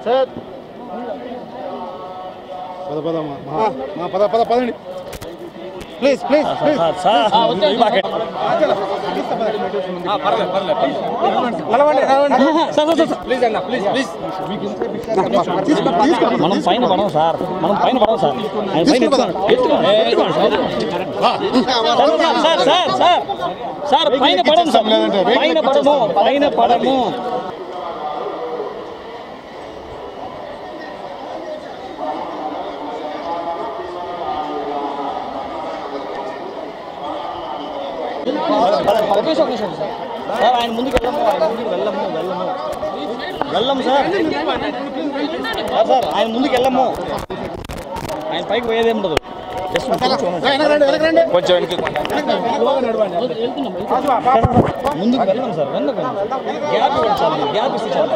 sir పదండి please please మనం పైన పడము సార్ సార్ పైన పడము సార్ ఆయన ముందుకు వెళ్ళము సార్ ఆయన ముందుకు వెళ్ళము ఆయన పైకి పోయేదే ఉండదు కొంచెం ముందుకు వెళ్ళము సార్ గ్యాప్ ఇవ్వండి గ్యాప్ ఇస్తే చాలు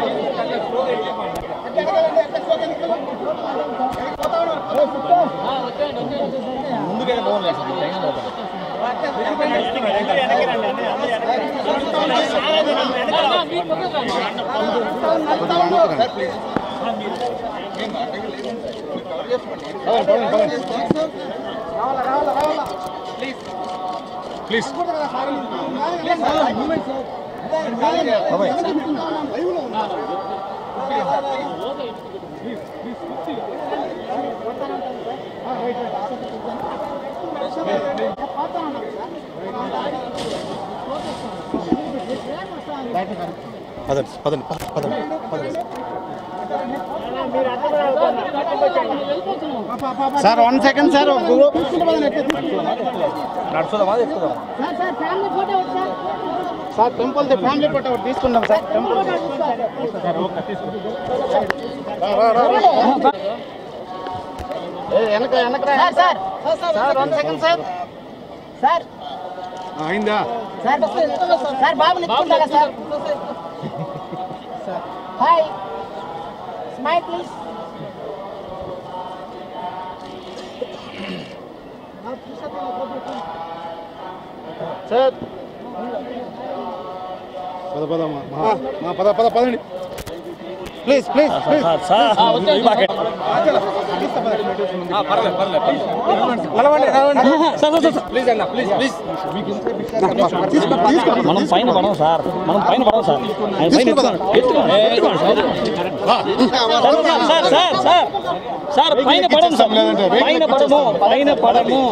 ముందుకైతే బాగుంది సార్ టెన్షన్ అవుతుంది please sir 1 second sir sir temple family photo తీసుకుందాం సార్ టెంపుల్ వెనక సార్ 1 సెకండ్ సార్ సార్ అయిందా సార్ బాబు నిల్చుకుంటారా sir hi smile please sir పదండి ప్లీజ్ ప్లీజ్ మనం పైన పడము సార్ సార్ పైన పడము